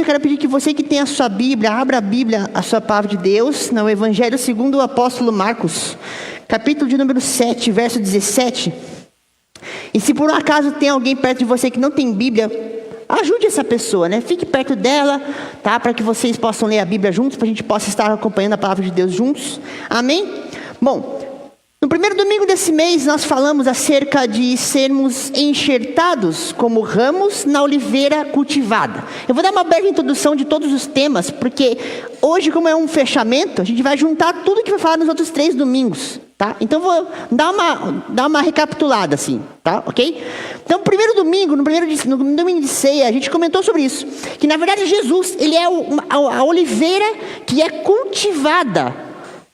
isso, eu quero pedir que você que tem a sua Bíblia, abra a Bíblia, a sua palavra de Deus, no Evangelho segundo o apóstolo Marcos, capítulo de número 7, verso 17. E se por um acaso tem alguém perto de você que não tem Bíblia, ajude essa pessoa, né? Fique perto dela, tá? Para que vocês possam ler a Bíblia juntos, para a gente possa estar acompanhando a palavra de Deus juntos. Amém? Bom, no primeiro domingo desse mês, nós falamos acerca de sermos enxertados como ramos na oliveira cultivada. Eu vou dar uma breve introdução de todos os temas, porque hoje, como é um fechamento, a gente vai juntar tudo que vai falar nos outros 3 domingos, tá? Então, vou dar uma recapitulada, assim, tá? Ok? Então, no primeiro domingo, no domingo de ceia, a gente comentou sobre isso. Que, na verdade, Jesus, ele é a oliveira que é cultivada.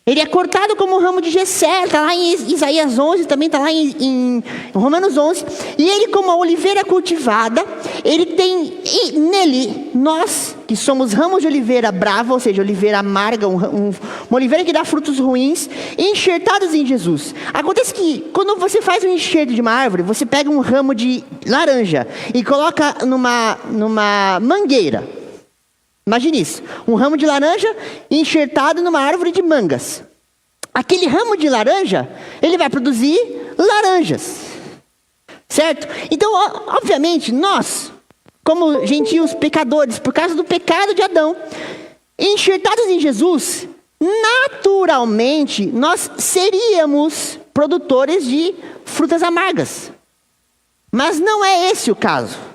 Ele é cortado como um ramo de Jessé, está lá em Isaías 11, também está lá em Romanos 11. E ele, como a oliveira cultivada, ele tem nele, nós, que somos ramos de oliveira brava, ou seja, oliveira amarga, uma oliveira que dá frutos ruins, enxertados em Jesus. Acontece que, quando você faz um enxerto de uma árvore, você pega um ramo de laranja e coloca numa mangueira. Imagine isso, um ramo de laranja enxertado numa árvore de mangas. Aquele ramo de laranja, ele vai produzir laranjas, certo? Então, obviamente, nós, como gentios pecadores, por causa do pecado de Adão, enxertados em Jesus, naturalmente, nós seríamos produtores de frutas amargas. Mas não é esse o caso.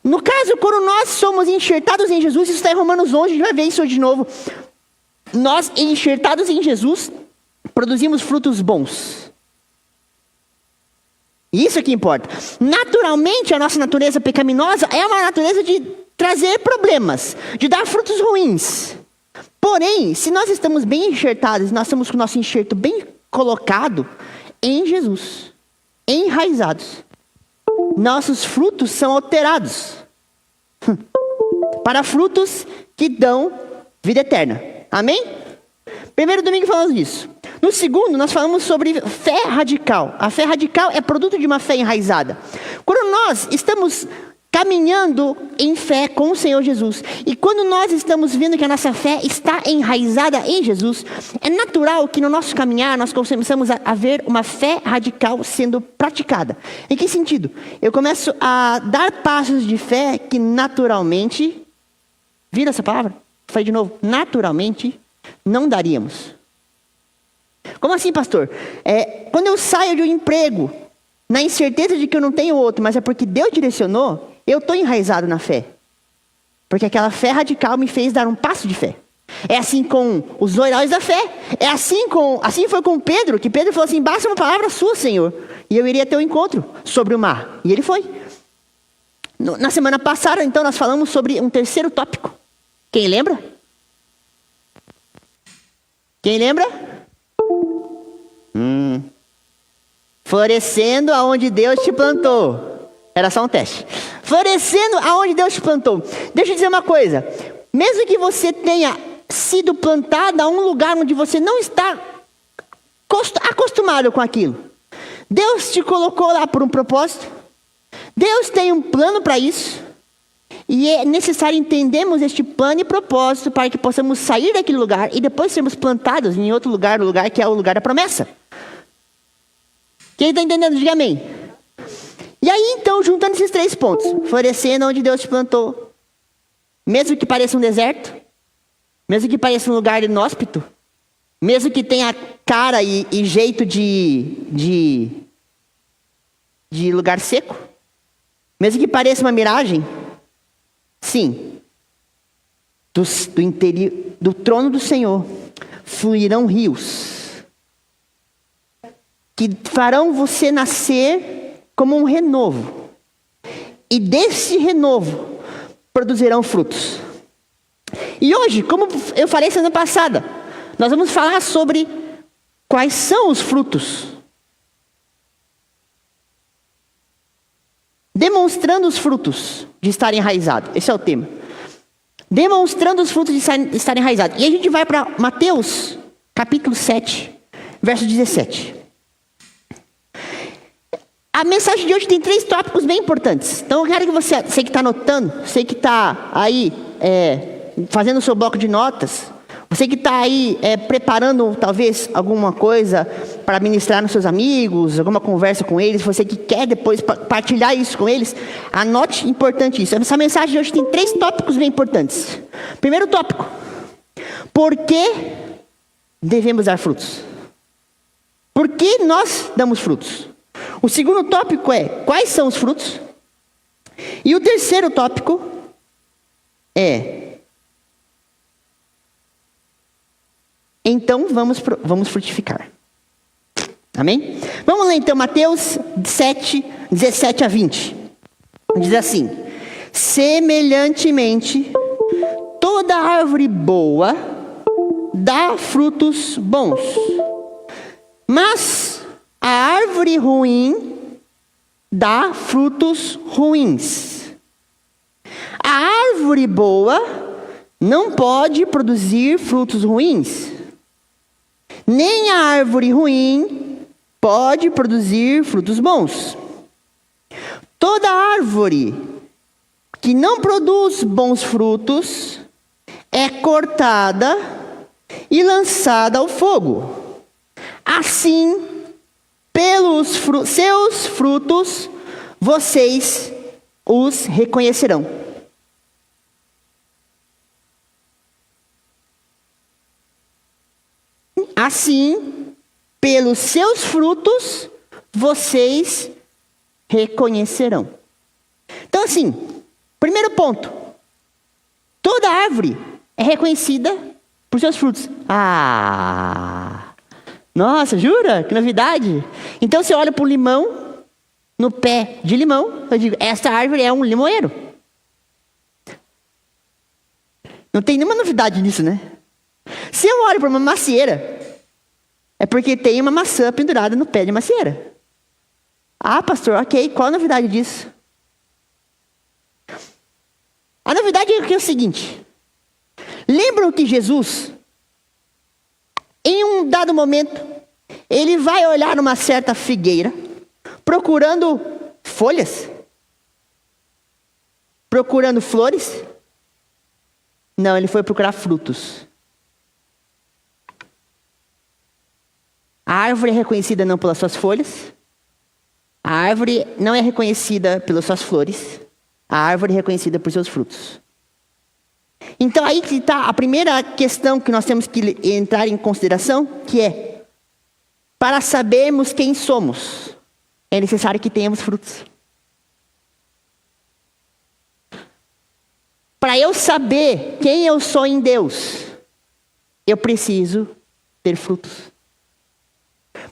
No caso, quando nós somos enxertados em Jesus, isso está em Romanos 11, a gente vai ver isso hoje de novo. Nós, enxertados em Jesus, produzimos frutos bons. Isso é que importa. Naturalmente, a nossa natureza pecaminosa é uma natureza de trazer problemas, de dar frutos ruins. Porém, se nós estamos bem enxertados, nós estamos com o nosso enxerto bem colocado em Jesus, enraizados, nossos frutos são alterados para frutos que dão vida eterna. Amém? Primeiro domingo falamos disso. No segundo, nós falamos sobre fé radical. A fé radical é produto de uma fé enraizada. Quando nós estamos caminhando em fé com o Senhor Jesus, e quando nós estamos vendo que a nossa fé está enraizada em Jesus, é natural que no nosso caminhar nós começamos a ver uma fé radical sendo praticada. Em que sentido? Eu começo a dar passos de fé que naturalmente, vira essa palavra? Falei de novo, naturalmente não daríamos. Como assim, pastor? Quando eu saio de um emprego, na incerteza de que eu não tenho outro, mas é porque Deus direcionou, eu estou enraizado na fé. Porque aquela fé radical me fez dar um passo de fé. É assim com os heróis da fé. Assim foi com Pedro, que Pedro falou assim, basta uma palavra sua, Senhor, e eu iria ter um encontro sobre o mar. E ele foi. Na semana passada, então, nós falamos sobre um terceiro tópico. Quem lembra? Quem lembra? Florescendo aonde Deus te plantou. Era só um teste. Florescendo aonde Deus te plantou. Deixa eu dizer uma coisa. Mesmo que você tenha sido plantado a um lugar onde você não está acostumado com aquilo, Deus te colocou lá por um propósito. Deus tem um plano para isso. E é necessário entendermos este plano e propósito para que possamos sair daquele lugar e depois sermos plantados em outro lugar, no lugar que é o lugar da promessa. Quem está entendendo? Diga amém. E aí, então, juntando esses 3 pontos. Florescendo onde Deus te plantou. Mesmo que pareça um deserto. Mesmo que pareça um lugar inóspito. Mesmo que tenha cara e jeito de lugar seco. Mesmo que pareça uma miragem. Sim. Do interior, do trono do Senhor, fluirão rios. Que farão você nascer como um renovo. E desse renovo produzirão frutos. E hoje, como eu falei semana passada, nós vamos falar sobre quais são os frutos. Demonstrando os frutos de estar enraizado. Esse é o tema. Demonstrando os frutos de estar enraizado. E a gente vai para Mateus, capítulo 7, verso 17. A mensagem de hoje tem 3 tópicos bem importantes. Então eu quero que você que está anotando, você que está aí fazendo o seu bloco de notas, você que está aí preparando talvez alguma coisa para ministrar nos seus amigos, alguma conversa com eles, você que quer depois partilhar isso com eles, anote importante isso. Essa mensagem de hoje tem 3 tópicos bem importantes. Primeiro tópico: por que devemos dar frutos? Por que nós damos frutos? O segundo tópico é: quais são os frutos? E o terceiro tópico é: então vamos frutificar. Amém? Vamos ler então Mateus 7, 17 a 20. Diz assim: semelhantemente, toda árvore boa dá frutos bons, mas a árvore ruim dá frutos ruins. A árvore boa não pode produzir frutos ruins, nem a árvore ruim pode produzir frutos bons. Toda árvore que não produz bons frutos é cortada e lançada ao fogo. Assim, pelos seus frutos, vocês os reconhecerão. Assim, pelos seus frutos, vocês reconhecerão. Então, assim, primeiro ponto: toda árvore é reconhecida por seus frutos. Nossa, jura? Que novidade! Então, você olha para o limão, no pé de limão, eu digo: essa árvore é um limoeiro. Não tem nenhuma novidade nisso, né? Se eu olho para uma macieira, é porque tem uma maçã pendurada no pé de macieira. Pastor, ok, qual a novidade disso? A novidade é o seguinte: lembram que Jesus, em um dado momento, ele vai olhar uma certa figueira, procurando folhas? Procurando flores? Não, ele foi procurar frutos. A árvore é reconhecida não pelas suas folhas. A árvore não é reconhecida pelas suas flores. A árvore é reconhecida por seus frutos. Então aí que está a primeira questão que nós temos que entrar em consideração, que é: para sabermos quem somos, é necessário que tenhamos frutos. Para eu saber quem eu sou em Deus, eu preciso ter frutos.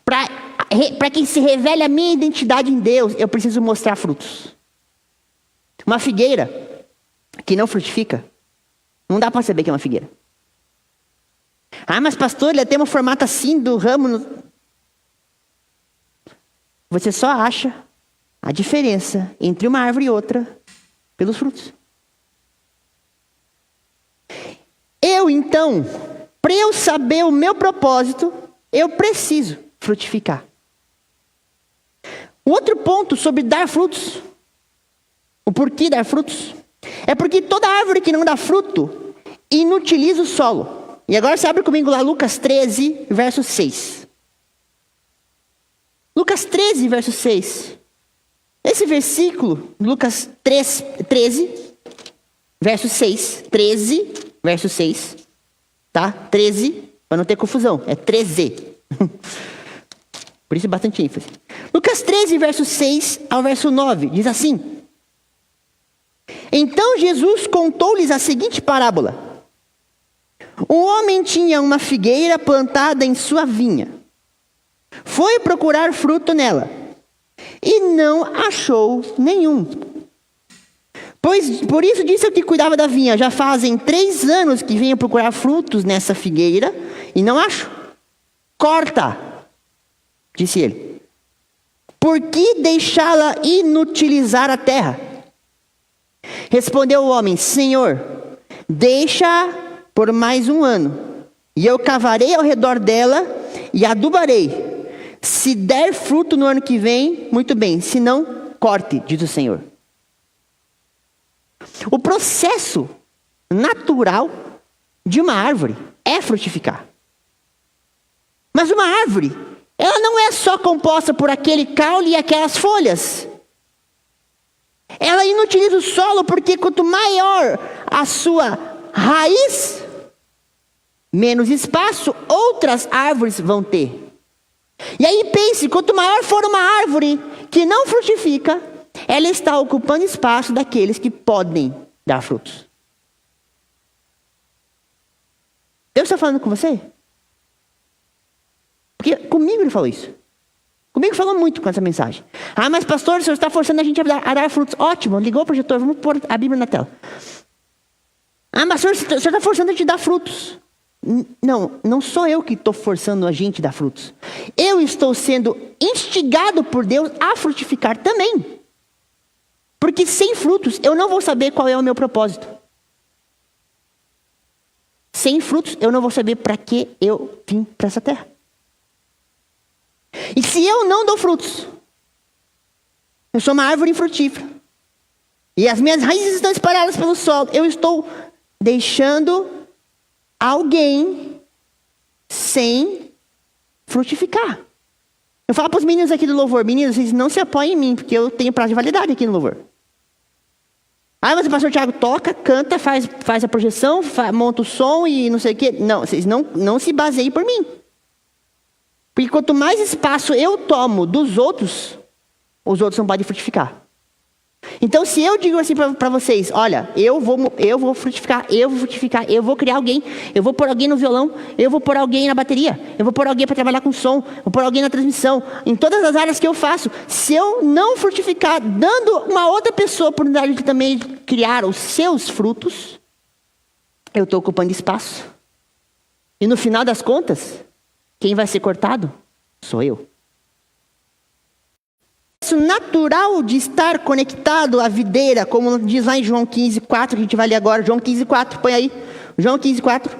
Para que se revele a minha identidade em Deus, eu preciso mostrar frutos. Uma figueira que não frutifica, não dá para saber que é uma figueira. Mas pastor, ele tem um formato assim do ramo. Você só acha a diferença entre uma árvore e outra pelos frutos. Então, para eu saber o meu propósito, eu preciso frutificar. O outro ponto sobre dar frutos, o porquê dar frutos, é porque toda árvore que não dá fruto inutiliza o solo. E agora você abre comigo lá Lucas 13, verso 6. Lucas 13, verso 6. Esse versículo, Lucas 13, verso 6. 13, verso 6. Tá? 13, para não ter confusão, é 13. Por isso bastante ênfase. Lucas 13, verso 6 ao verso 9, diz assim: Então Jesus contou-lhes a seguinte parábola. Um homem tinha uma figueira plantada em sua vinha. Foi procurar fruto nela, e não achou nenhum. Por isso disse ao que cuidava da vinha: já fazem 3 anos que venho procurar frutos nessa figueira, e não acho. Corta, disse ele. Por que deixá-la inutilizar a terra? Respondeu o homem: Senhor, deixa por mais 1 ano, e eu cavarei ao redor dela e adubarei. Se der fruto no ano que vem, muito bem, se não, corte, diz o Senhor. O processo natural de uma árvore é frutificar. Mas uma árvore, ela não é só composta por aquele caule e aquelas folhas. Ela inutiliza o solo porque quanto maior a sua raiz, menos espaço outras árvores vão ter. E aí pense, quanto maior for uma árvore que não frutifica, ela está ocupando espaço daqueles que podem dar frutos. Deus está falando com você? Porque comigo ele falou isso. Comigo falou muito com essa mensagem. Ah, mas pastor, o senhor está forçando a gente a dar frutos. Ótimo, ligou o projetor, vamos pôr a Bíblia na tela. Ah, mas o senhor está forçando a gente a dar frutos. Não sou eu que estou forçando a gente a dar frutos. Eu estou sendo instigado por Deus a frutificar também. Porque sem frutos eu não vou saber qual é o meu propósito. Sem frutos eu não vou saber para que eu vim para essa terra. E se eu não dou frutos, eu sou uma árvore infrutífera, e as minhas raízes estão espalhadas pelo solo, eu estou deixando alguém sem frutificar. Eu falo para os meninos aqui do louvor: meninos, vocês não se apoiem em mim, porque eu tenho prazo de validade aqui no louvor. Ah, mas o pastor Tiago toca, canta, faz a projeção, monta o som e não sei o quê. Não, vocês não se baseiem por mim. Porque quanto mais espaço eu tomo dos outros, os outros não podem frutificar. Então, se eu digo assim para vocês: olha, eu vou frutificar, eu vou criar alguém, eu vou pôr alguém no violão, eu vou pôr alguém na bateria, eu vou pôr alguém para trabalhar com som, vou pôr alguém na transmissão, em todas as áreas que eu faço. Se eu não frutificar, dando uma outra pessoa a oportunidade de também criar os seus frutos, eu estou ocupando espaço. E no final das contas, quem vai ser cortado sou eu. O natural de estar conectado à videira, como diz lá em João 15:4, que a gente vai ler agora. João 15:4, põe aí. João 15:4.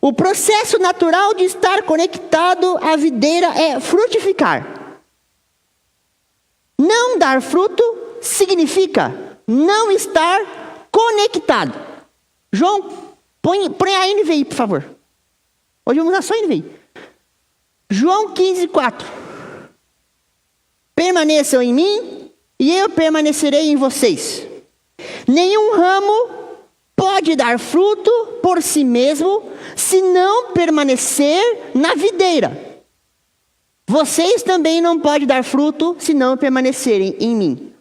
O processo natural de estar conectado à videira é frutificar. Não dar fruto significa não estar conectado. João, põe a NVI, por favor. Hoje vamos usar só a NVI. João 15:4. Permaneçam em mim e eu permanecerei em vocês. Nenhum ramo pode dar fruto por si mesmo se não permanecer na videira. Vocês também não podem dar fruto se não permanecerem em mim.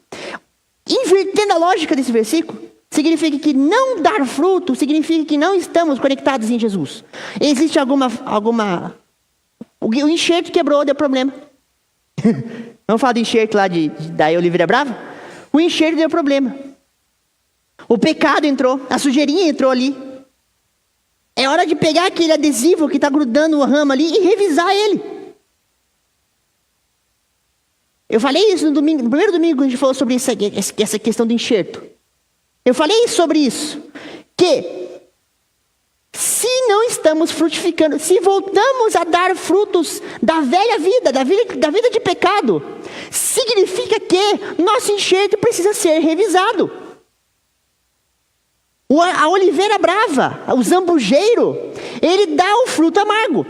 Invertendo a lógica desse versículo, significa que não dar fruto significa que não estamos conectados em Jesus. Existe alguma... O enxerto quebrou, deu problema. Vamos falar do enxerto lá da Oliveira Brava? O enxerto deu problema. O pecado entrou, a sujeirinha entrou ali. É hora de pegar aquele adesivo que está grudando o ramo ali e revisar ele. Eu falei isso no primeiro domingo que a gente falou sobre essa questão do enxerto. Eu falei sobre isso. Que se não estamos frutificando, se voltamos a dar frutos da velha vida, da vida de pecado, significa que nosso enxerto precisa ser revisado. A oliveira brava, o zambujeiro, ele dá um fruto amargo,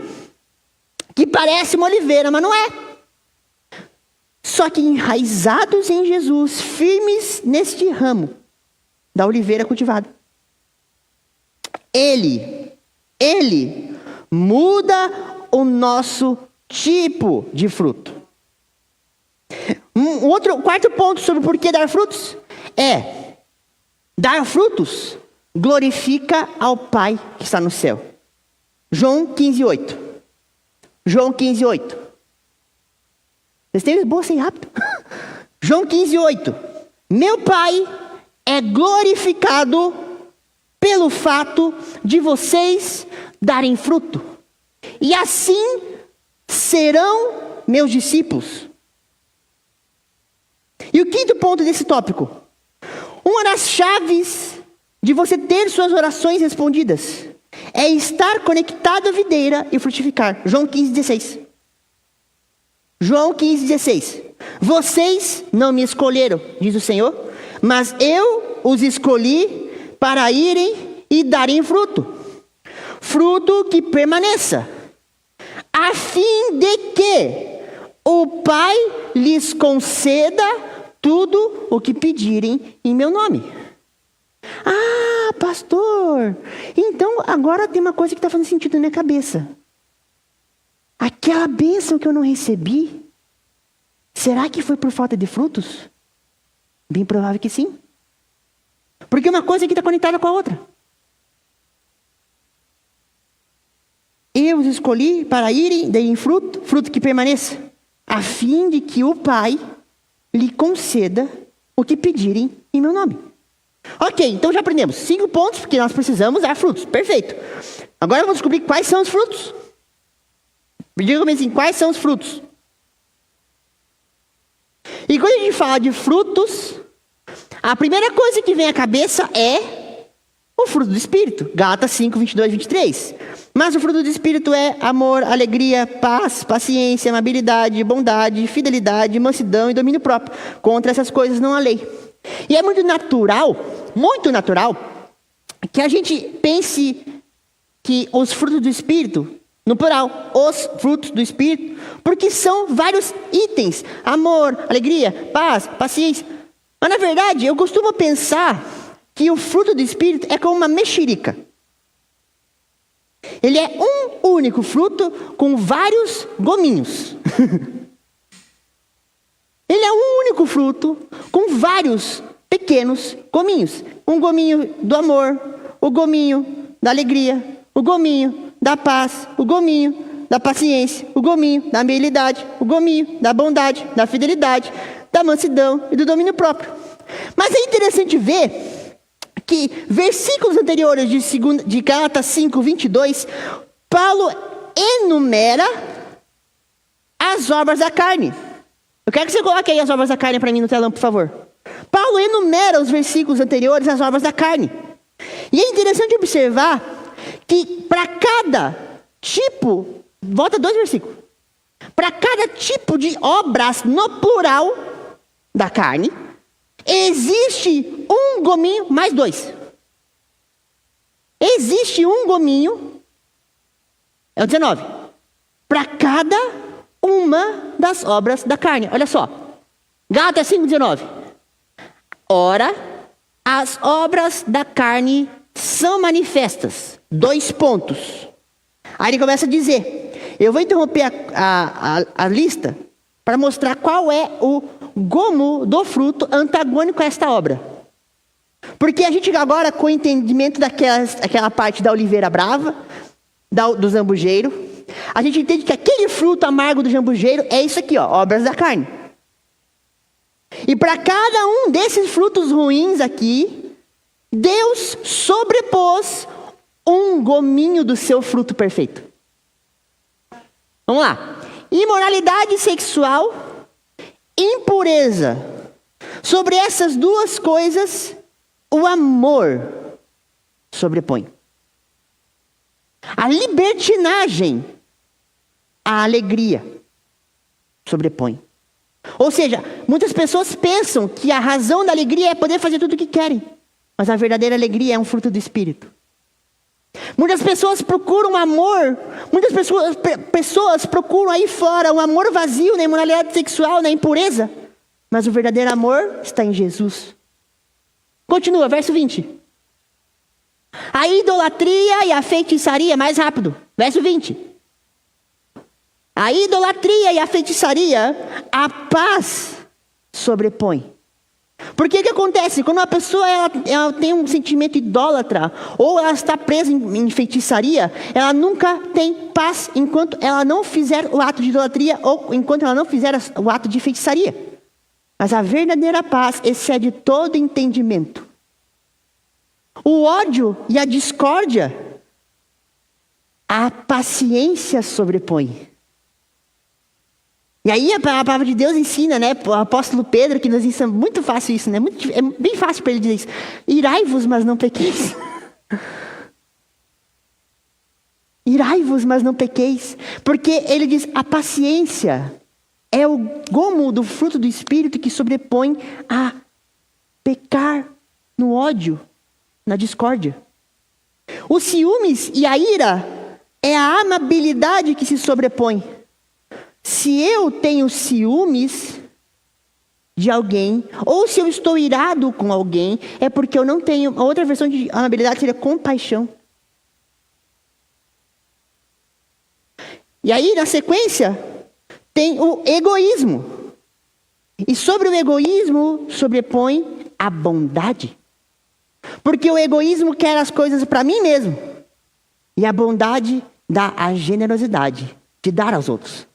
que parece uma oliveira, mas não é. Só que enraizados em Jesus, firmes neste ramo da oliveira cultivada, Ele muda o nosso tipo de fruto. Quarto ponto sobre por que dar frutos é: dar frutos glorifica ao Pai que está no céu. João 15:8. João 15:8. Vocês têm boa assim rápido? João 15:8. Meu Pai é glorificado pelo fato de vocês darem fruto, e assim serão meus discípulos. E o quinto ponto desse tópico: uma das chaves de você ter suas orações respondidas é estar conectado à videira e frutificar. João 15:16. João 15:16. Vocês não me escolheram, diz o Senhor, mas eu os escolhi para irem e darem fruto. Fruto que permaneça, a fim de que o Pai lhes conceda tudo o que pedirem em meu nome. Ah, pastor, então agora tem uma coisa que está fazendo sentido na minha cabeça. Aquela bênção que eu não recebi, será que foi por falta de frutos? Bem provável que sim. Porque uma coisa aqui está conectada com a outra. Eu os escolhi para irem, deem fruto, fruto que permaneça, a fim de que o Pai lhe conceda o que pedirem em meu nome. Ok, então já aprendemos 5 pontos, porque nós precisamos dar frutos. Perfeito. Agora vamos descobrir quais são os frutos. Me diga assim, quais são os frutos? E quando a gente fala de frutos, a primeira coisa que vem à cabeça é o fruto do Espírito. Gálatas 5, 22, 23. Mas o fruto do Espírito é amor, alegria, paz, paciência, amabilidade, bondade, fidelidade, mansidão e domínio próprio. Contra essas coisas não há lei. E é muito natural, que a gente pense que os frutos do Espírito, no plural, os frutos do Espírito, porque são vários itens. Amor, alegria, paz, paciência. Mas na verdade, eu costumo pensar que o fruto do Espírito é como uma mexerica. Ele é um único fruto com vários gominhos. Ele é um único fruto com vários pequenos gominhos. Um gominho do amor, o gominho da alegria, o gominho da paz, o gominho da paciência, o gominho da amabilidade, o gominho da bondade, da fidelidade, da mansidão e do domínio próprio. Mas é interessante ver que versículos anteriores de Gálatas 5, 22, Paulo enumera as obras da carne. Eu quero que você coloque aí as obras da carne para mim no telão, por favor. Paulo enumera os versículos anteriores as obras da carne. E é interessante observar que para cada tipo, volta 2 versículos, para cada tipo de obras no plural da carne, existe um gominho mais 2. Existe um gominho, é o 19, para cada uma das obras da carne. Olha só, Gálatas 5:19. Ora, as obras da carne são manifestas. 2 pontos. Aí ele começa a dizer, eu vou interromper a lista para mostrar qual é o gomo do fruto antagônico a esta obra. Porque a gente agora, com o entendimento daquela parte da oliveira brava, do zambujeiro, a gente entende que aquele fruto amargo do jambujeiro é isso aqui, ó, obras da carne. E para cada um desses frutos ruins aqui, Deus sobrepôs um gominho do seu fruto perfeito. Vamos lá. Imoralidade sexual, impureza. Sobre essas 2 coisas, o amor sobrepõe. A libertinagem, a alegria sobrepõe. Ou seja, muitas pessoas pensam que a razão da alegria é poder fazer tudo o que querem. Mas a verdadeira alegria é um fruto do Espírito. Muitas pessoas procuram amor. Muitas pessoas procuram aí fora um amor vazio na imoralidade sexual, na impureza. Mas o verdadeiro amor está em Jesus. Continua, verso 20. A idolatria e a feitiçaria, mais rápido. Verso 20. A idolatria e a feitiçaria, a paz sobrepõe. Porque o que acontece? Quando uma pessoa ela tem um sentimento idólatra, ou ela está presa em feitiçaria, ela nunca tem paz enquanto ela não fizer o ato de idolatria, ou enquanto ela não fizer o ato de feitiçaria. Mas a verdadeira paz excede todo entendimento. O ódio e a discórdia, a paciência sobrepõe. E aí a palavra de Deus ensina, né? O apóstolo Pedro, que nos ensina muito fácil isso, né? É bem fácil para ele dizer isso. Irai-vos, mas não pequeis. Irai-vos, mas não pequeis. Porque ele diz, a paciência é o gomo do fruto do Espírito que sobrepõe a pecar no ódio na discórdia. Os ciúmes e a ira é a amabilidade que se sobrepõe. Se eu tenho ciúmes de alguém, ou se eu estou irado com alguém, é porque eu não tenho... A outra versão de amabilidade seria compaixão. E aí, na sequência, tem o egoísmo. E sobre o egoísmo, sobrepõe a bondade. Porque o egoísmo quer as coisas para mim mesmo. E a bondade dá a generosidade de dar aos outros.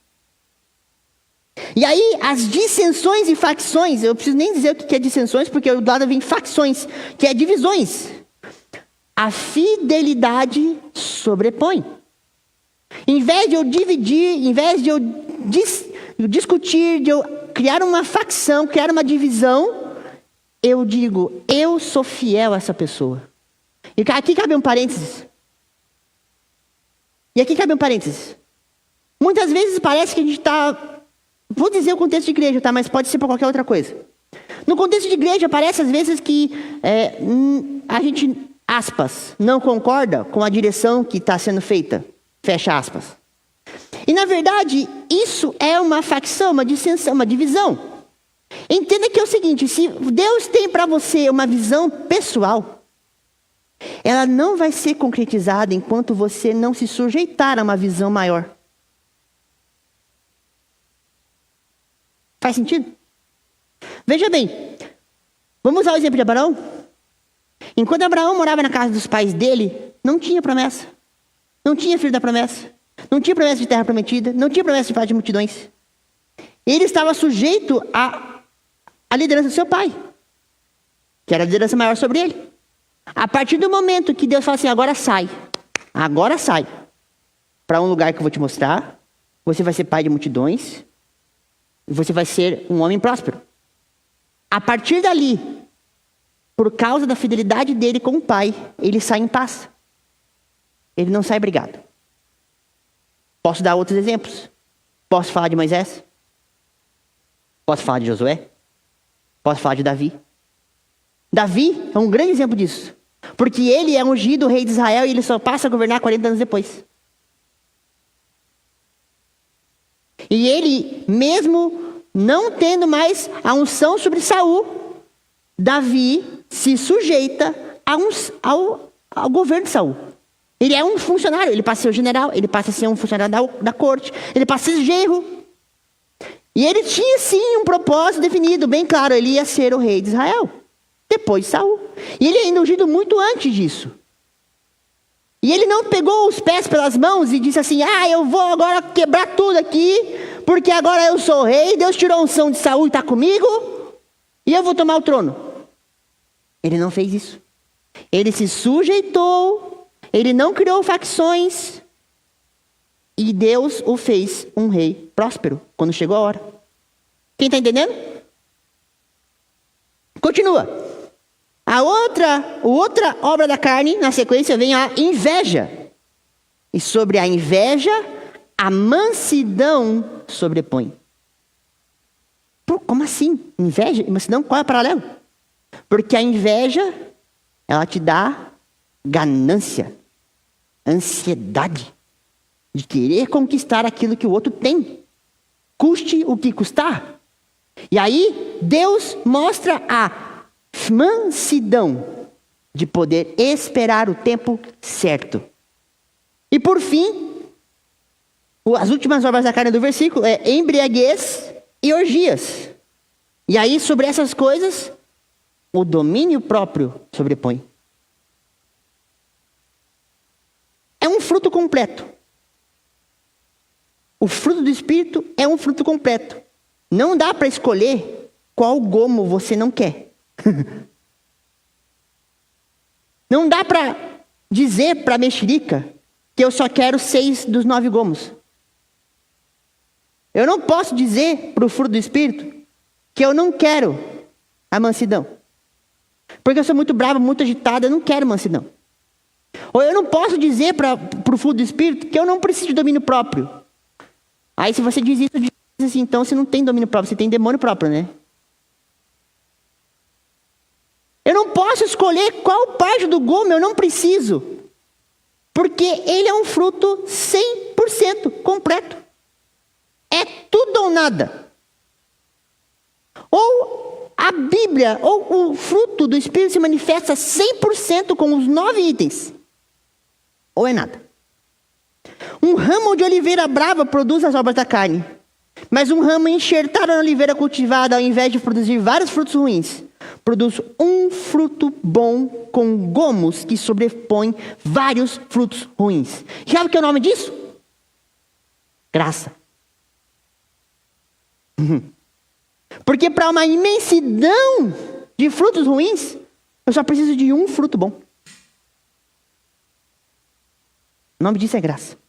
E aí, as dissensões e facções, eu preciso nem dizer o que é dissensões, porque do lado vem facções, que é divisões. A fidelidade sobrepõe. Em vez de eu dividir, em vez de eu discutir, de eu criar uma facção, criar uma divisão, eu digo, eu sou fiel a essa pessoa. E aqui cabe um parênteses. Muitas vezes parece que a gente está... Vou dizer o contexto de igreja, tá? Mas pode ser para qualquer outra coisa. No contexto de igreja, parece às vezes que a gente, aspas, não concorda com a direção que está sendo feita. Fecha aspas. E na verdade, isso é uma facção, uma dissensão, uma divisão. Entenda que é o seguinte, se Deus tem para você uma visão pessoal, ela não vai ser concretizada enquanto você não se sujeitar a uma visão maior. Faz sentido? Veja bem, vamos usar o exemplo de Abraão. Enquanto Abraão morava na casa dos pais dele, não tinha promessa. Não tinha filho da promessa. Não tinha promessa de terra prometida. Não tinha promessa de paz de multidões. Ele estava sujeito à liderança do seu pai, que era a liderança maior sobre ele. A partir do momento que Deus fala assim, agora sai para um lugar que eu vou te mostrar, você vai ser pai de multidões, e você vai ser um homem próspero. A partir dali, por causa da fidelidade dele com o pai, ele sai em paz. Ele não sai brigado. Posso dar outros exemplos? Posso falar de Moisés? Posso falar de Josué? Posso falar de Davi? Davi é um grande exemplo disso. Porque ele é ungido rei de Israel e ele só passa a governar 40 anos depois. E ele, mesmo não tendo mais a unção sobre Saul, Davi se sujeita ao governo de Saul. Ele é um funcionário, ele passa a ser o general, ele passa a ser um funcionário da corte, ele passa a ser genro. E ele tinha sim um propósito definido, bem claro, ele ia ser o rei de Israel, depois de Saul. E ele é ungido muito antes disso. E ele não pegou os pés pelas mãos e disse assim, eu vou agora quebrar tudo aqui, porque agora eu sou o rei, Deus tirou a unção de Saul e está comigo, e eu vou tomar o trono. Ele não fez isso. Ele se sujeitou, ele não criou facções, e Deus o fez um rei próspero, quando chegou a hora. Quem está entendendo? Continua. A outra obra da carne, na sequência, vem a inveja. E sobre a inveja, a mansidão sobrepõe. Pô, como assim? Inveja e mansidão? Qual é o paralelo? Porque a inveja, ela te dá ganância, ansiedade de querer conquistar aquilo que o outro tem, custe o que custar. E aí, Deus mostra a mansidão de poder esperar o tempo certo. E por fim, as últimas obras da carne do versículo é embriaguez e orgias. E aí, sobre essas coisas, o domínio próprio sobrepõe. É um fruto completo. O fruto do Espírito é um fruto completo. Não dá para escolher qual gomo você não quer. Não dá para dizer para a mexerica que eu só quero 6 dos 9 gomos. Eu não posso dizer para o fruto do Espírito que eu não quero a mansidão. Porque eu sou muito brava, muito agitada, eu não quero mansidão. Ou eu não posso dizer para o fruto do Espírito que eu não preciso de domínio próprio. Aí se você diz isso, diz assim, então você não tem domínio próprio, você tem demônio próprio, né? Eu não posso escolher qual parte do gomo, eu não preciso. Porque ele é um fruto 100% completo. É tudo ou nada. Ou a Bíblia, ou o fruto do Espírito se manifesta 100% com os 9 itens. Ou é nada. Um ramo de oliveira brava produz as obras da carne. Mas um ramo enxertado na oliveira cultivada, ao invés de produzir vários frutos ruins, produz um fruto bom com gomos que sobrepõem vários frutos ruins. Sabe o que é o nome disso? Graça. Porque para uma imensidão de frutos ruins, eu só preciso de um fruto bom. O nome disso é graça.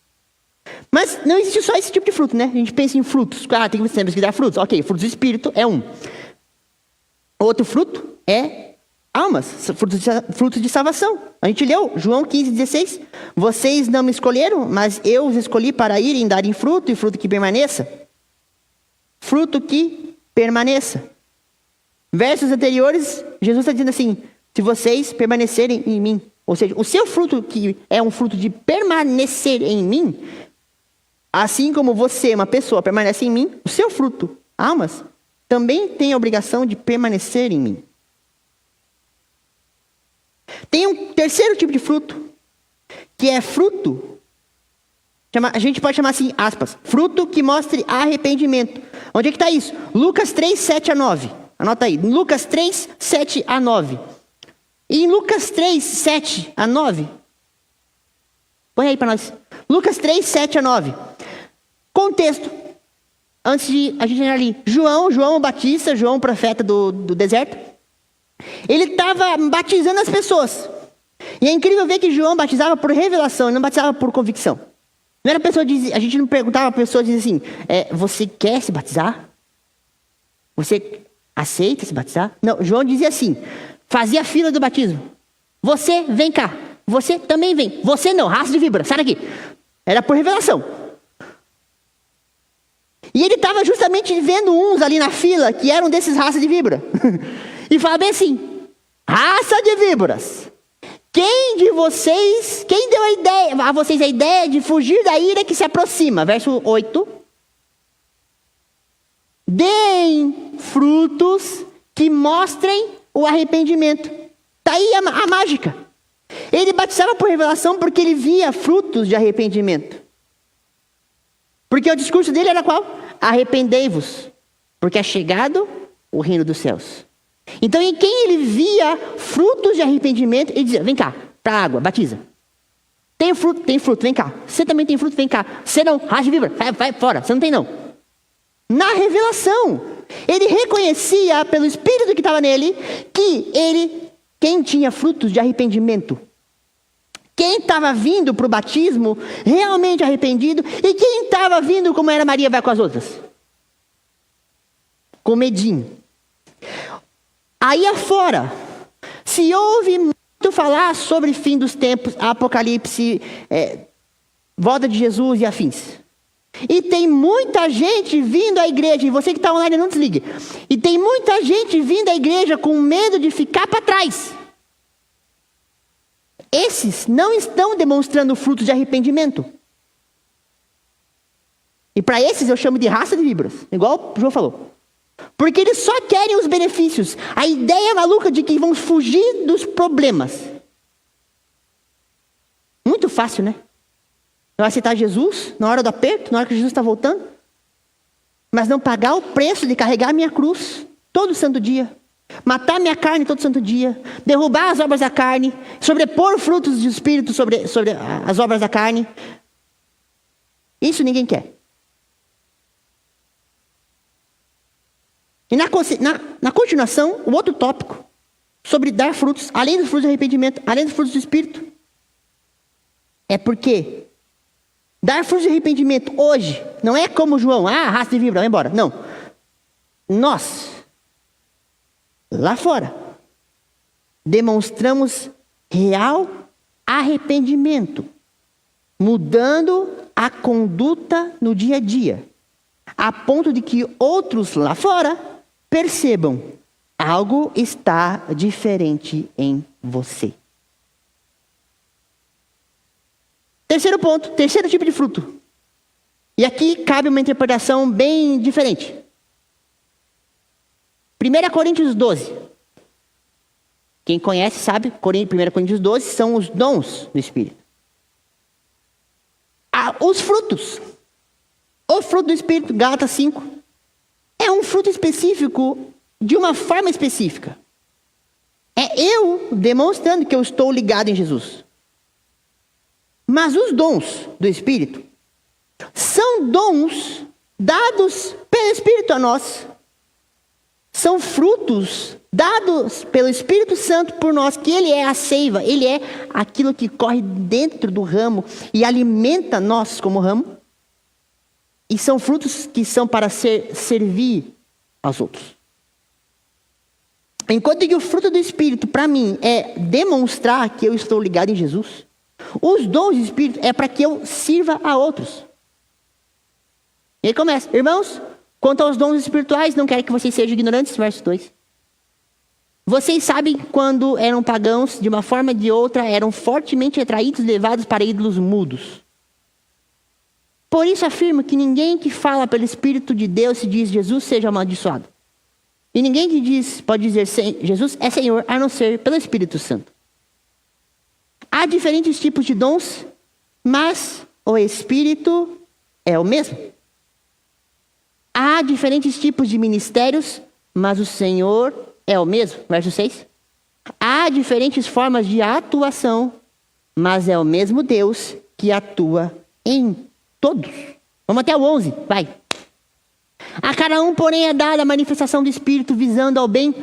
Mas não existe só esse tipo de fruto, né? A gente pensa em frutos. Tem que dar frutos. Ok, frutos do Espírito é um. Outro fruto é almas, frutos de salvação. A gente leu João 15:16. Vocês não me escolheram, mas eu os escolhi para irem darem fruto, e fruto que permaneça. Fruto que permaneça. Versos anteriores, Jesus está dizendo assim: se vocês permanecerem em mim, ou seja, o seu fruto que é um fruto de permanecer em mim, assim como você, uma pessoa, permanece em mim, o seu fruto, almas, também tem a obrigação de permanecer em mim. Tem um terceiro tipo de fruto, que é fruto, a gente pode chamar assim, aspas, fruto que mostre arrependimento. Onde é que está isso? Lucas 3, 7 a 9. Anota aí, Lucas 3, 7 a 9. E em Lucas 3, 7 a 9, põe aí para nós. Lucas 3, 7 a 9. Contexto. Antes de a gente entrar ali. João Batista, João profeta do deserto. Ele estava batizando as pessoas. E é incrível ver que João batizava por revelação, ele não batizava por convicção. Não era a pessoa a gente não perguntava a pessoa, dizia assim, você quer se batizar? Você aceita se batizar? Não, João dizia assim, fazia a fila do batismo. Você, vem cá. Você também vem. Você não, raça de víbora, sai daqui. Era por revelação. E ele estava justamente vendo uns ali na fila que eram desses raças de víbora. E falava bem assim, raça de víboras. Quem deu a vocês a ideia de fugir da ira que se aproxima? Verso 8. Deem frutos que mostrem o arrependimento. Está aí a mágica. Ele batizava por revelação porque ele via frutos de arrependimento. Porque o discurso dele era qual? Arrependei-vos, porque é chegado o reino dos céus. Então, em quem ele via frutos de arrependimento, ele dizia, vem cá, para a água, batiza. Tem fruto, vem cá. Você também tem fruto, vem cá. Você não, raça de víbora, vai fora, você não tem não. Na revelação, ele reconhecia pelo Espírito que estava nele, que quem tinha frutos de arrependimento, quem estava vindo para o batismo, realmente arrependido, e quem estava vindo como era Maria vai com as outras. Com medinho. Aí afora, se ouve muito falar sobre fim dos tempos, Apocalipse, volta de Jesus e afins. E tem muita gente vindo à igreja, e você que está online não desligue. E tem muita gente vindo à igreja com medo de ficar para trás. Esses não estão demonstrando frutos de arrependimento. E para esses eu chamo de raça de víboras, igual o João falou. Porque eles só querem os benefícios. A ideia maluca de que vão fugir dos problemas. Muito fácil, né? Eu aceitar Jesus na hora do aperto, na hora que Jesus está voltando. Mas não pagar o preço de carregar a minha cruz todo santo dia. Matar minha carne todo santo dia. Derrubar as obras da carne. Sobrepor frutos do Espírito sobre as obras da carne. Isso ninguém quer. E na continuação, o outro tópico, sobre dar frutos, além dos frutos de arrependimento, além dos frutos do Espírito, é porque dar frutos de arrependimento hoje, não é como João, raça de víbora, vai embora. Não. Nós, lá fora, demonstramos real arrependimento, mudando a conduta no dia a dia, a ponto de que outros lá fora percebam Algo está diferente em você. Terceiro ponto, terceiro tipo de fruto. E aqui cabe uma interpretação bem diferente. 1 Coríntios 12. Quem conhece sabe, 1 Coríntios 12 são os dons do Espírito. Os frutos. O fruto do Espírito, Gálatas 5, é um fruto específico de uma forma específica. É eu demonstrando que eu estou ligado em Jesus. Mas os dons do Espírito são dons dados pelo Espírito a nós. São frutos dados pelo Espírito Santo por nós, que Ele é a seiva, Ele é aquilo que corre dentro do ramo e alimenta nós como ramo. E são frutos que são para servir aos outros. Enquanto que o fruto do Espírito, para mim, é demonstrar que eu estou ligado em Jesus, os dons do Espírito é para que eu sirva a outros. E aí começa, irmãos, quanto aos dons espirituais, não quero que vocês sejam ignorantes, verso 2. Vocês sabem quando eram pagãos, de uma forma ou de outra, eram fortemente atraídos e levados para ídolos mudos. Por isso afirmo que ninguém que fala pelo Espírito de Deus se diz Jesus seja amaldiçoado. E ninguém que pode dizer Jesus é Senhor, a não ser pelo Espírito Santo. Há diferentes tipos de dons, mas o Espírito é o mesmo. Há diferentes tipos de ministérios, mas o Senhor é o mesmo. Verso 6. Há diferentes formas de atuação, mas é o mesmo Deus que atua em todos. Vamos até o 11, vai. A cada um, porém, é dada a manifestação do Espírito visando ao bem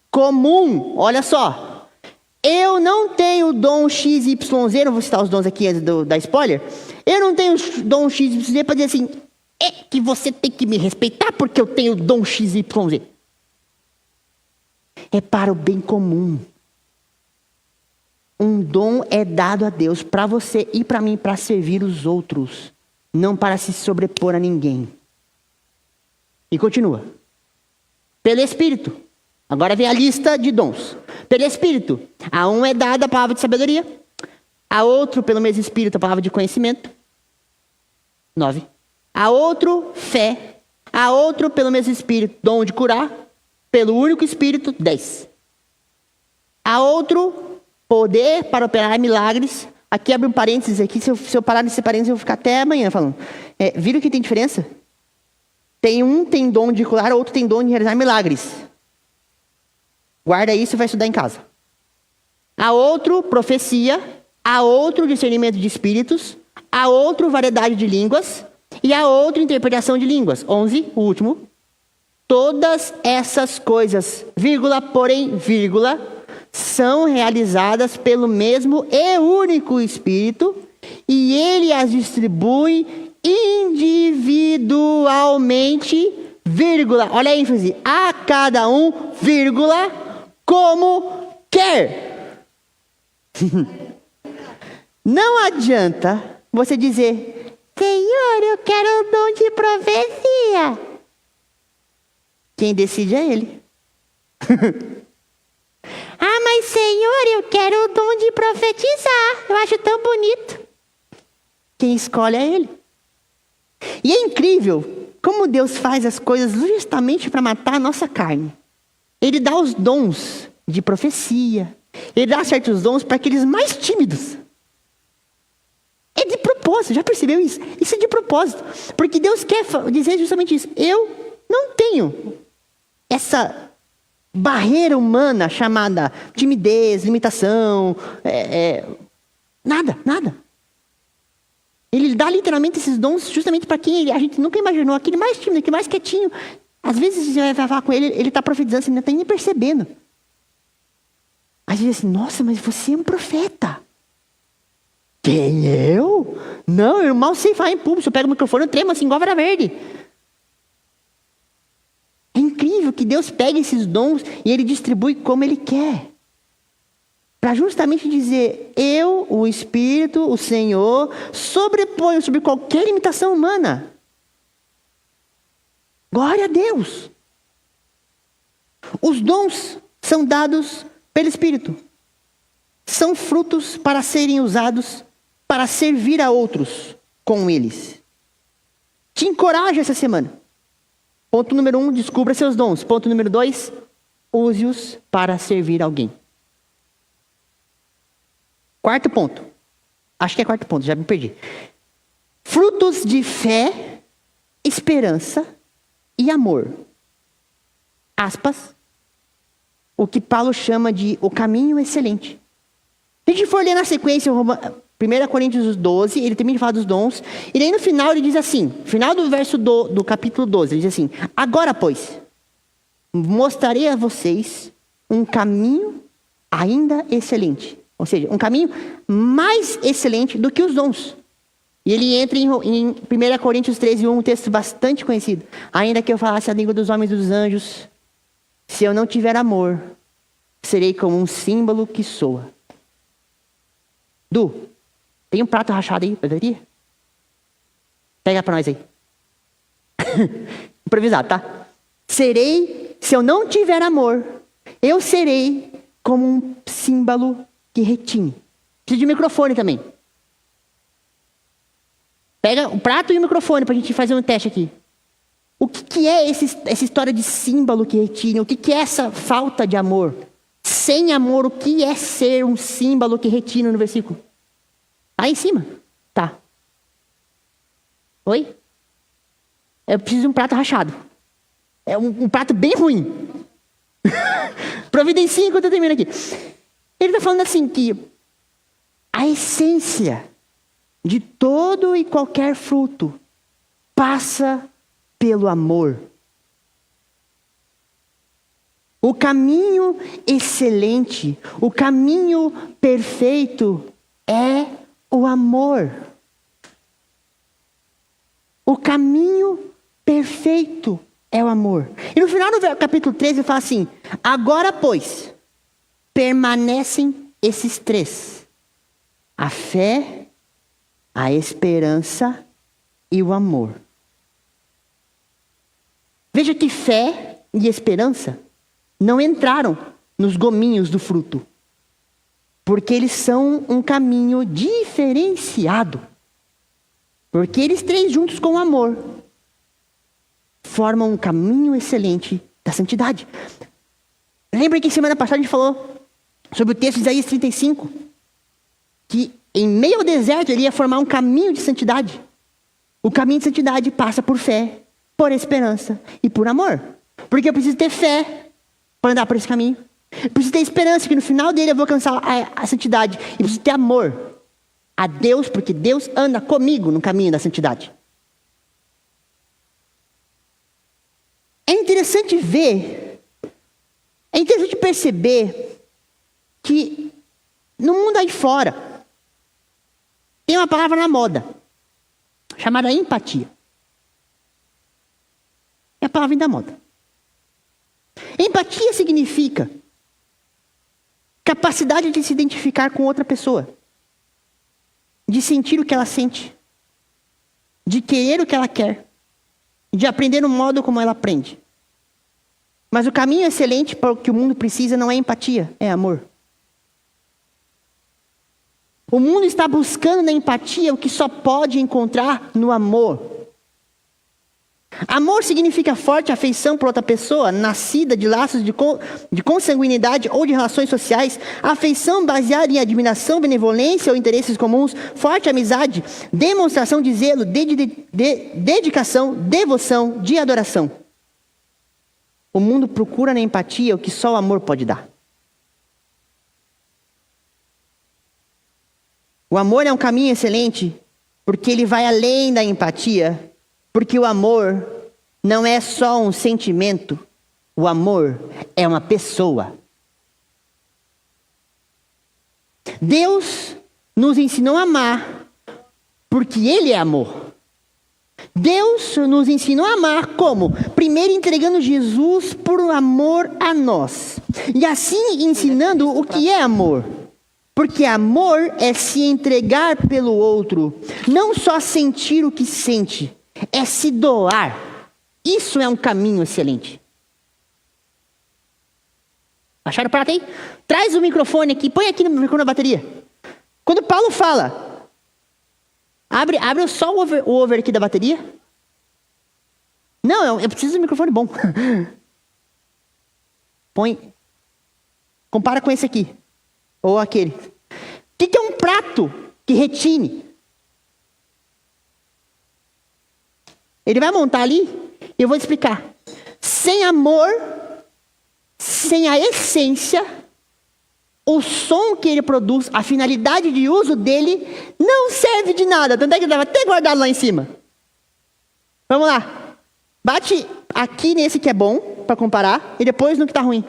comum. Olha só. Eu não tenho o dom XYZ, não vou citar os dons aqui antes da spoiler. Eu não tenho o dom XYZ para dizer assim, é que você tem que me respeitar porque eu tenho o dom XYZ. É para o bem comum. Um dom é dado a Deus para você e para mim, para servir os outros, não para se sobrepor a ninguém. E continua. Pelo Espírito. Agora vem a lista de dons. Pelo Espírito. A um é dada a palavra de sabedoria. A outro, pelo mesmo Espírito, a palavra de conhecimento. 9. A outro, fé. A outro, pelo mesmo Espírito, dom de curar. Pelo único Espírito, 10. A outro, poder para operar milagres. Aqui abre um parênteses aqui. Se eu parar nesse parênteses, eu vou ficar até amanhã falando. Viram que tem diferença? Tem dom de curar, outro tem dom de realizar milagres. Guarda isso e vai estudar em casa. A outro, profecia. A outro, discernimento de espíritos. A outro, variedade de línguas. E a outro, interpretação de línguas. 11, o último. Todas essas coisas, vírgula, porém, vírgula, são realizadas pelo mesmo e único Espírito, e Ele as distribui individualmente, vírgula, olha a ênfase, a cada um, vírgula, como quer. Não adianta você dizer, Senhor, eu quero o dom de profecia. Quem decide é Ele. Mas Senhor, eu quero o dom de profetizar. Eu acho tão bonito. Quem escolhe é Ele. E é incrível como Deus faz as coisas justamente para matar a nossa carne. Ele dá os dons de profecia. Ele dá certos dons para aqueles mais tímidos. É de propósito, já percebeu isso? Isso é de propósito. Porque Deus quer dizer justamente isso. Eu não tenho essa barreira humana chamada timidez, limitação, nada. Ele dá literalmente esses dons justamente para quem a gente nunca imaginou, aquele mais tímido, aquele mais quietinho. Às vezes você vai falar com ele, ele está profetizando, você não está nem percebendo. Aí você diz assim, nossa, mas você é um profeta. Quem, eu? Não, eu mal sei falar em público, se eu pego o microfone eu tremo assim, igual a vara verde. É incrível que Deus pega esses dons e Ele distribui como Ele quer. Para justamente dizer, eu, o Espírito, o Senhor, sobreponho sobre qualquer limitação humana. Glória a Deus. Os dons são dados pelo Espírito. São frutos para serem usados para servir a outros com eles. Te encorajo essa semana. Ponto número 1, descubra seus dons. Ponto número 2, use-os para servir alguém. Quarto ponto. Acho que é quarto ponto, já me perdi. Frutos de fé, esperança e amor. Aspas. O que Paulo chama de o caminho excelente. Se a gente for ler na sequência, 1 Coríntios 12, ele termina de falar dos dons. E daí no final ele diz assim, final do verso do capítulo 12, ele diz assim: agora, pois, mostrarei a vocês um caminho ainda excelente. Ou seja, um caminho mais excelente do que os dons. E ele entra em 1 Coríntios 13, 1, um texto bastante conhecido. Ainda que eu falasse a língua dos homens e dos anjos, se eu não tiver amor, serei como um símbolo que soa. Du, tem um prato rachado aí, poderia? Pega pra nós aí. Improvisado, tá? Se eu não tiver amor, eu serei como um símbolo que retine. Precisa de microfone também. Pega o prato e o microfone pra gente fazer um teste aqui. O que é essa história de símbolo que retine? O que é essa falta de amor? Sem amor, o que é ser um símbolo que retine no versículo? Aí em cima. Tá. Oi? Eu preciso de um prato rachado. É um prato bem ruim. Providencie enquanto eu termino aqui. Ele está falando assim que a essência de todo e qualquer fruto passa pelo amor. O caminho excelente, o caminho perfeito é o amor. O caminho perfeito é o amor. E no final do capítulo 13 ele fala assim: agora, pois, permanecem esses três: a fé, a esperança e o amor. Veja que fé e esperança não entraram nos gominhos do fruto, porque eles são um caminho diferenciado. Porque eles três juntos com o amor formam um caminho excelente da santidade. Lembra que semana passada a gente falou sobre o texto de Isaías 35? Que em meio ao deserto ele ia formar um caminho de santidade. O caminho de santidade passa por fé, por esperança e por amor. Porque eu preciso ter fé para andar por esse caminho. Eu preciso ter esperança que no final dele eu vou alcançar a santidade. E preciso ter amor a Deus, porque Deus anda comigo no caminho da santidade. É interessante perceber que no mundo aí fora tem uma palavra na moda chamada empatia. É a palavra da moda. Empatia significa capacidade de se identificar com outra pessoa, de sentir o que ela sente, de querer o que ela quer, de aprender o modo como ela aprende. Mas o caminho excelente para o que o mundo precisa não é empatia, é amor. O mundo está buscando na empatia o que só pode encontrar no amor. Amor significa forte afeição por outra pessoa, nascida de laços de consanguinidade ou de relações sociais, afeição baseada em admiração, benevolência ou interesses comuns, forte amizade, demonstração de zelo, dedicação, devoção, de adoração. O mundo procura na empatia o que só o amor pode dar. O amor é um caminho excelente porque ele vai além da empatia. Porque o amor não é só um sentimento, o amor é uma pessoa. Deus nos ensinou a amar, porque Ele é amor. Deus nos ensinou a amar como? Primeiro entregando Jesus por amor a nós. E assim ensinando o que é amor. Porque amor é se entregar pelo outro, não só sentir o que sente. É se doar. Isso é um caminho excelente. Acharam o prato aí? Traz o microfone aqui, põe aqui no microfone da bateria. Quando Paulo fala, abre só o over aqui da bateria. Não, eu preciso de um microfone bom. Compara com esse aqui. Ou aquele. O que é um prato que retine? Ele vai montar ali e eu vou explicar. Sem amor, sem a essência, o som que ele produz, a finalidade de uso dele, não serve de nada. Tanto é que ele estava até guardado lá em cima. Vamos lá. Bate aqui nesse que é bom, para comparar, e depois no que está ruim.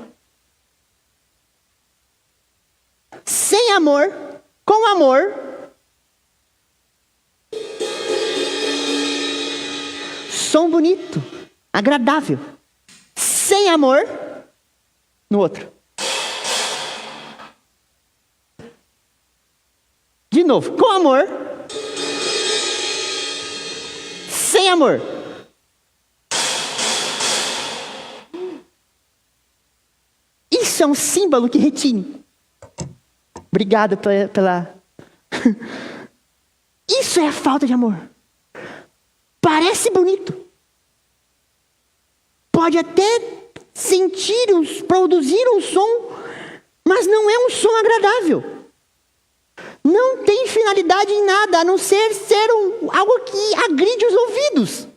Sem amor, com amor, som bonito, agradável. Sem amor, no outro. De novo, com amor, sem amor. Isso é um símbolo que retine. Obrigado pela... Isso é a falta de amor. Parece bonito. Pode até produzir um som, mas não é um som agradável. Não tem finalidade em nada, a não ser algo que agride os ouvidos.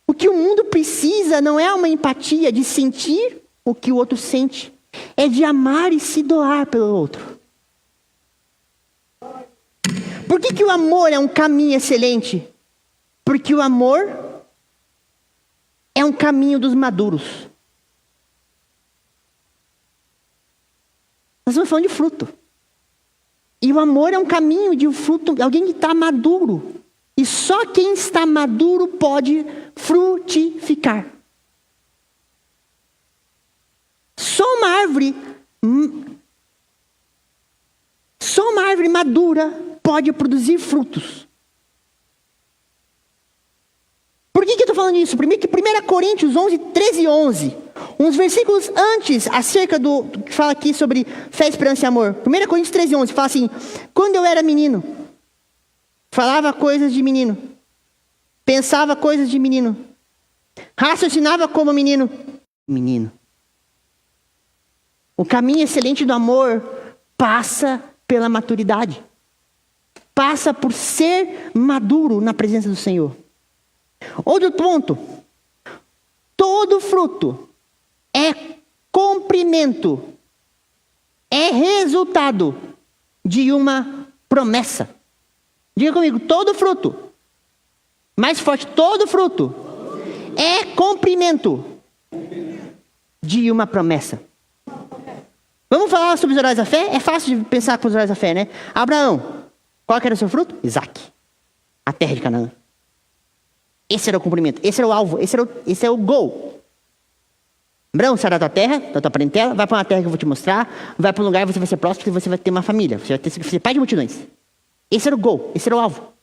O que o mundo precisa não é uma empatia de sentir o que o outro sente. É de amar e se doar pelo outro. Por que o amor é um caminho excelente? Porque o amor é um caminho dos maduros. Nós estamos falando de fruto. E o amor é um caminho de um fruto, alguém que está maduro. E só quem está maduro pode frutificar. Só uma árvore madura pode produzir frutos. Por que eu estou falando isso? Primeiro que 1 Coríntios 11, 13 e 11. Uns versículos antes, acerca do que fala aqui sobre fé, esperança e amor. 1 Coríntios 13 e 11 fala assim: quando eu era menino, falava coisas de menino, pensava coisas de menino, raciocinava como menino. O caminho excelente do amor passa pela maturidade. Passa por ser maduro na presença do Senhor. Outro ponto. Todo fruto é cumprimento, é resultado de uma promessa. Diga comigo, todo fruto. Mais forte, todo fruto é cumprimento de uma promessa. Vamos falar sobre os heróis da fé? É fácil de pensar com os heróis da fé, né? Abraão, qual que era o seu fruto? Isaac. A terra de Canaã. Esse era o cumprimento, esse era o alvo, esse é o gol. Abraão, sai da tua terra, da tua parentela, vai para uma terra que eu vou te mostrar, vai para um lugar que você vai ser próspero, você vai ter uma família, você vai ser pai de multidões. Esse era o gol, esse era o alvo.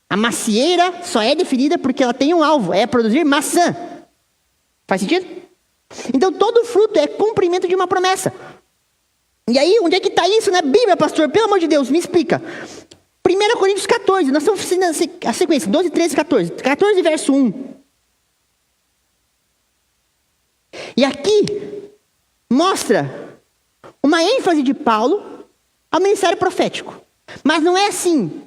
A macieira só é definida porque ela tem um alvo, é produzir maçã. Faz sentido? Então todo fruto é cumprimento de uma promessa. E aí, onde é que está isso na Bíblia, pastor? Pelo amor de Deus, me explica. 1 Coríntios 14, nós estamos fazendo a sequência, 12, 13, 14. 14, verso 1. E aqui mostra uma ênfase de Paulo ao ministério profético. Mas não é assim,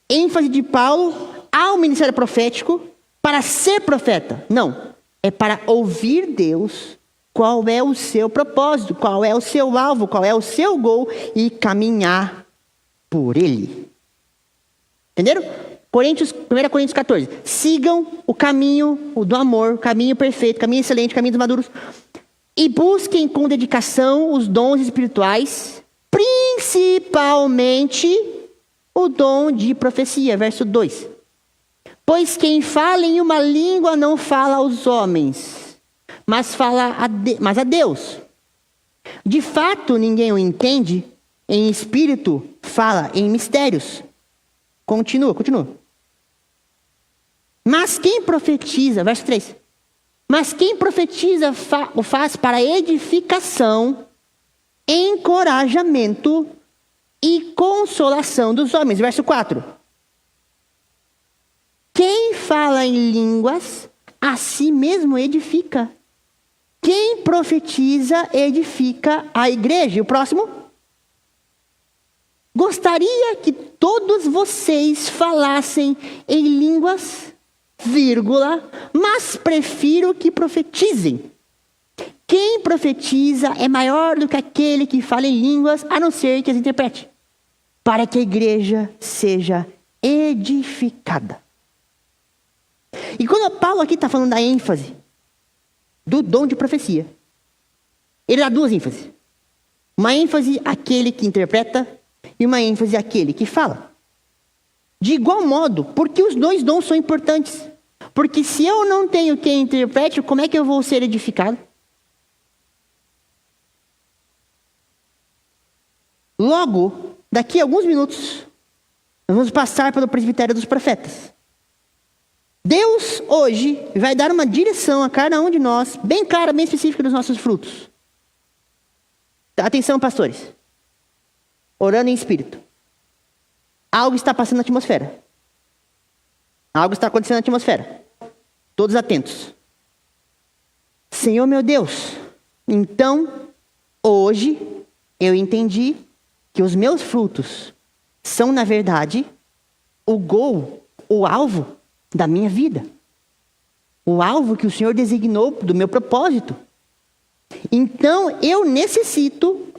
ênfase de Paulo ao ministério profético para ser profeta. Não, é para ouvir Deus, qual é o seu propósito, qual é o seu alvo, qual é o seu gol e caminhar por ele. Entenderam? 1 Coríntios 14. Sigam o caminho do amor, o caminho perfeito, o caminho excelente, o caminho dos maduros. E busquem com dedicação os dons espirituais, principalmente o dom de profecia. Verso 2. Pois quem fala em uma língua não fala aos homens, mas a Deus. De fato, ninguém o entende, em espírito fala em mistérios. Continua. Mas quem profetiza, verso 3. Mas quem profetiza o faz para edificação, encorajamento e consolação dos homens. Verso 4. Quem fala em línguas, a si mesmo edifica. Quem profetiza, edifica a igreja. E o próximo? Gostaria que todos vocês falassem em línguas, vírgula, mas prefiro que profetizem. Quem profetiza é maior do que aquele que fala em línguas, a não ser que as interprete, para que a igreja seja edificada. E quando Paulo aqui está falando da ênfase do dom de profecia, ele dá duas ênfases. Uma ênfase àquele que interpreta e uma ênfase àquele que fala. De igual modo, porque os dois dons são importantes. Porque se eu não tenho quem interprete, como é que eu vou ser edificado? Logo, daqui a alguns minutos, nós vamos passar pelo presbitério dos profetas. Deus hoje vai dar uma direção a cada um de nós, bem clara, bem específica dos nossos frutos. Atenção, pastores. Orando em espírito. Algo está passando na atmosfera. Algo está acontecendo na atmosfera. Todos atentos. Senhor meu Deus, então, hoje, eu entendi que os meus frutos são, na verdade, o gol, o alvo da minha vida. O alvo que o Senhor designou do meu propósito. Então, eu necessito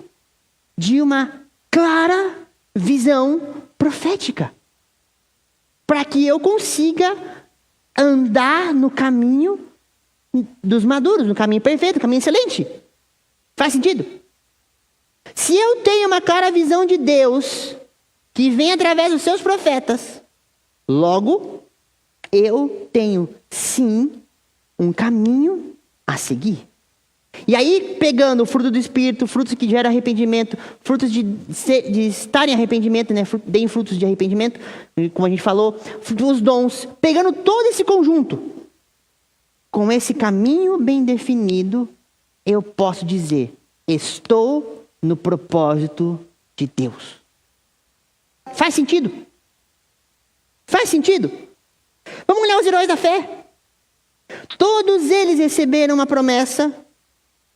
de uma clara visão profética. Para que eu consiga andar no caminho dos maduros, no caminho perfeito, no caminho excelente. Faz sentido? Se eu tenho uma clara visão de Deus, que vem através dos seus profetas, logo, eu tenho, sim, um caminho a seguir. E aí, pegando o fruto do Espírito, frutos que geram arrependimento, frutos de estarem em arrependimento, né? Deem frutos de arrependimento, como a gente falou, os dons, pegando todo esse conjunto, com esse caminho bem definido, eu posso dizer, estou no propósito de Deus. Faz sentido? Faz sentido? Vamos olhar os heróis da fé. Todos eles receberam uma promessa,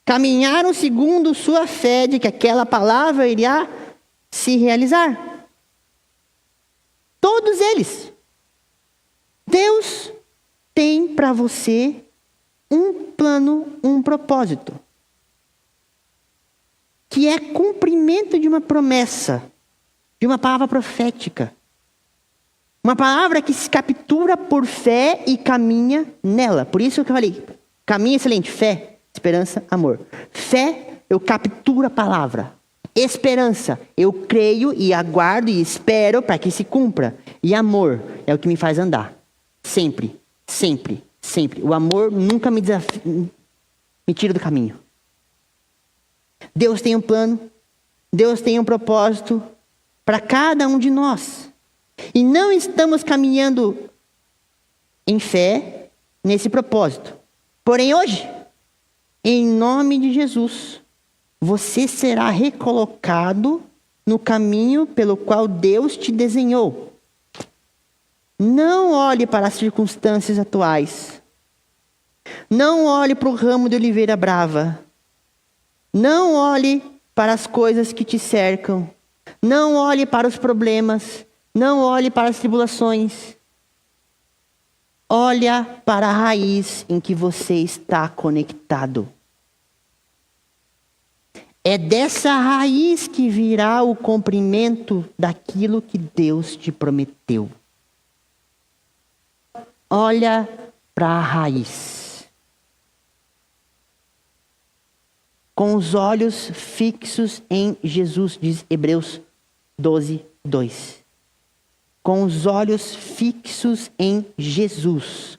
caminharam segundo sua fé de que aquela palavra iria se realizar. Todos eles. Deus tem para você um plano, um propósito, que é cumprimento de uma promessa, de uma palavra profética. Uma palavra que se captura por fé e caminha nela. Por isso que eu falei, caminho excelente, fé, esperança, amor. Fé, eu capturo a palavra. Esperança, eu creio e aguardo e espero para que se cumpra. E amor é o que me faz andar. Sempre, sempre, sempre. O amor nunca me tira do caminho. Deus tem um plano, Deus tem um propósito para cada um de nós. E não estamos caminhando em fé nesse propósito. Porém, hoje, em nome de Jesus, você será recolocado no caminho pelo qual Deus te desenhou. Não olhe para as circunstâncias atuais. Não olhe para o ramo de oliveira brava. Não olhe para as coisas que te cercam. Não olhe para os problemas. Não olhe para as tribulações. Olha para a raiz em que você está conectado. É dessa raiz que virá o cumprimento daquilo que Deus te prometeu. Olha para a raiz. Com os olhos fixos em Jesus, diz Hebreus 12, 2. Com os olhos fixos em Jesus.